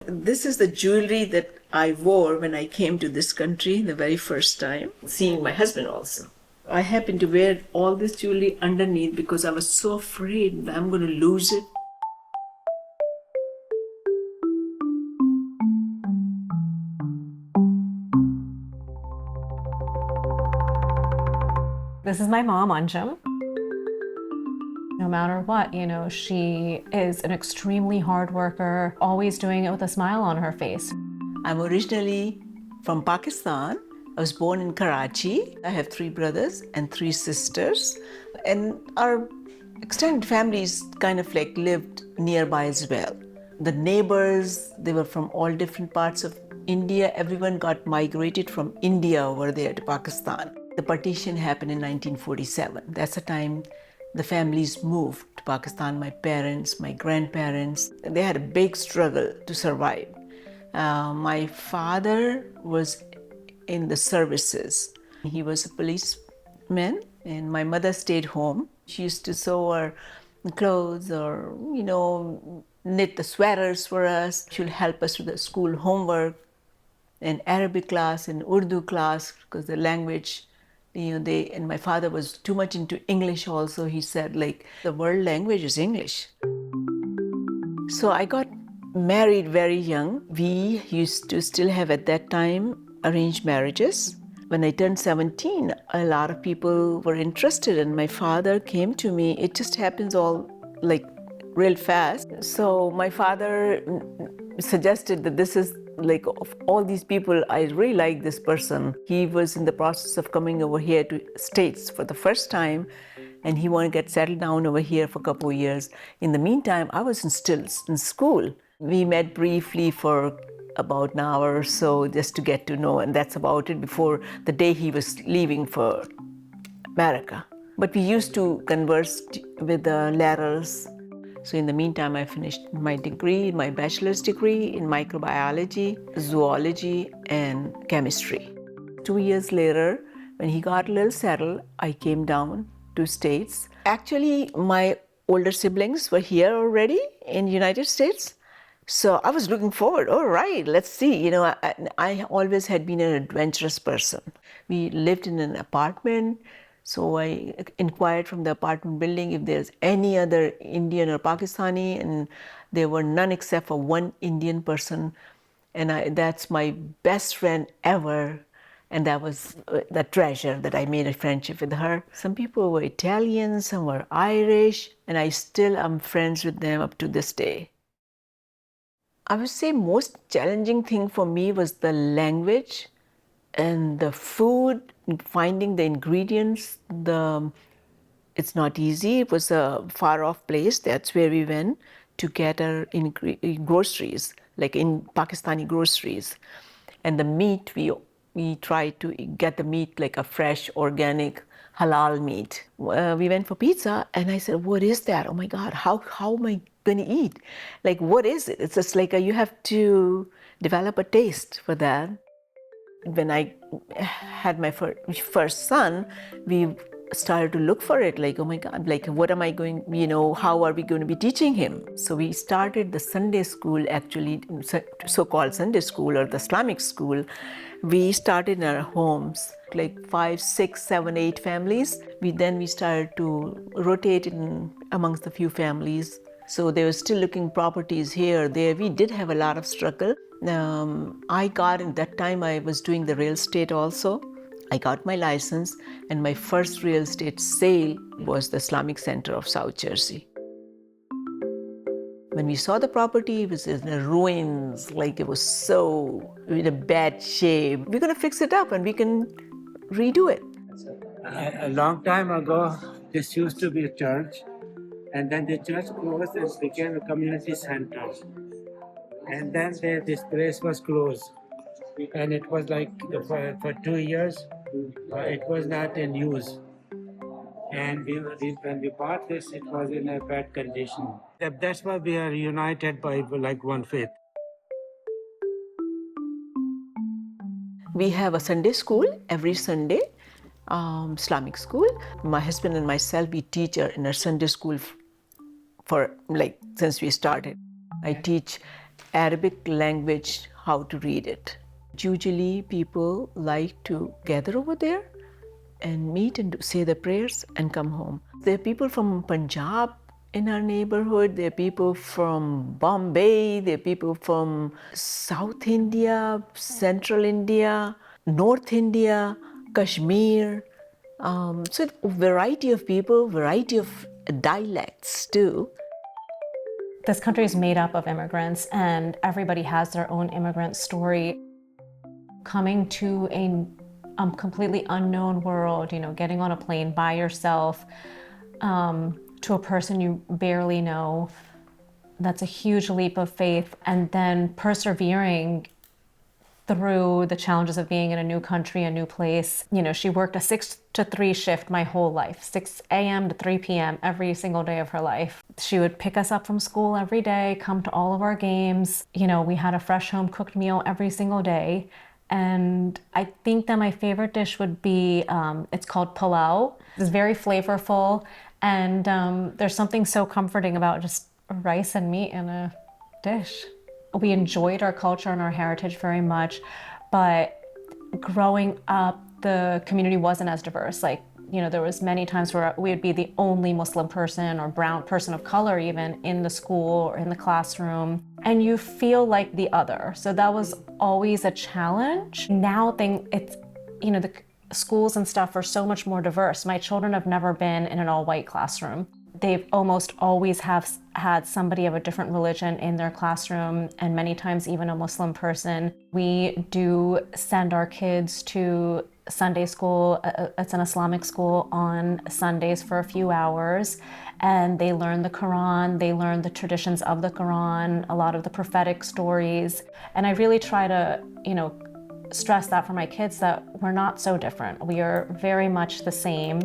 This is the jewelry that I wore when I came to this country the very first time, seeing my husband also. I happened to wear all this jewelry underneath because I was so afraid that I'm going to lose it. This is my mom, Anjum. No matter what, she is an extremely hard worker, always doing it with a smile on her face. I'm originally from Pakistan. I was born in Karachi. I have 3 brothers and 3 sisters. And our extended families kind of like lived nearby as well. The neighbors, they were from all different parts of India. Everyone got migrated from India over there to Pakistan. The partition happened in 1947. That's the time the families moved to Pakistan. My parents, my grandparents, they had a big struggle to survive. My father was in the services. He was a policeman, and my mother stayed home. She used to sew our clothes or, knit the sweaters for us. She'll help us with the school homework and Arabic class and Urdu class because the language, and my father was too much into English also. He said, the world language is English. So I got married very young. We used to still have at that time arranged marriages. When I turned 17, a lot of people were interested, and my father came to me. It just happens all real fast. So my father suggested that this is of all these people, I really like this person. He was in the process of coming over here to States for the first time, and he wanted to get settled down over here for a couple of years. In the meantime, I was still in school. We met briefly for about an hour or so just to get to know, and that's about it before the day he was leaving for America. But we used to converse with the letters. So in the meantime, I finished my degree, my bachelor's degree in microbiology, zoology, and chemistry. 2 years later, when he got a little settled, I came down to States. Actually, my older siblings were here already in the United States. So I was looking forward, all right, let's see. I always had been an adventurous person. We lived in an apartment. So I inquired from the apartment building if there's any other Indian or Pakistani, and there were none except for one Indian person. And that's my best friend ever. And that was the treasure that I made a friendship with her. Some people were Italian, some were Irish, and I still am friends with them up to this day. I would say most challenging thing for me was the language and the food, finding the ingredients. It's not easy. It was a far-off place. That's where we went to get our groceries, like in Pakistani groceries. And the meat, we tried to get the meat like a fresh, organic, halal meat. We went for pizza, and I said, what is that? Oh my God, how am I going to eat? What is it? It's just you have to develop a taste for that. When I had my first son, we started to look for it, oh my God, what am I going, how are we going to be teaching him? So we started the Sunday school, actually, so-called Sunday school or the Islamic school. We started in our homes, 5, 6, 7, 8 families. We started to rotate in amongst the few families. So they were still looking properties here, there. We did have a lot of struggle. I got, at that time, I was doing the real estate also. I got my license, and my first real estate sale was the Islamic Center of South Jersey. When we saw the property, it was in ruins, it was so in a bad shape. We're going to fix it up and we can redo it. A long time ago, this used to be a church, and then the church closed and became a community center. And then this place was closed. And it was for 2 years, it was not in use. And when we bought this, it was in a bad condition. That's why we are united by one faith. We have a Sunday school every Sunday, Islamic school. My husband and myself, we teach in our Sunday school for since we started. I teach Arabic language, how to read it. Usually people like to gather over there and meet and say the prayers and come home. There are people from Punjab in our neighborhood, there are people from Bombay, there are people from South India, Central India, North India, Kashmir. So a variety of people, variety of dialects too. This country is made up of immigrants, and everybody has their own immigrant story. Coming to a completely unknown world, getting on a plane by yourself to a person you barely know, that's a huge leap of faith. And then persevering through the challenges of being in a new country, a new place. She worked a 6 to 3 shift my whole life, 6 a.m. to 3 p.m. every single day of her life. She would pick us up from school every day, come to all of our games. We had a fresh home cooked meal every single day. And I think that my favorite dish would be, it's called pilau. It's very flavorful, and there's something so comforting about just rice and meat in a dish. We enjoyed our culture and our heritage very much, but growing up, the community wasn't as diverse. There was many times where we would be the only Muslim person or brown person of color even in the school or in the classroom, and you feel like the other. So that was always a challenge. Now the schools and stuff are so much more diverse. My children have never been in an all-white classroom. They've almost always have had somebody of a different religion in their classroom, and many times even a Muslim person. We do send our kids to Sunday school. It's an Islamic school on Sundays for a few hours, and they learn the Quran, they learn the traditions of the Quran, a lot of the prophetic stories. And I really try to, stress that for my kids, that we're not so different. We are very much the same.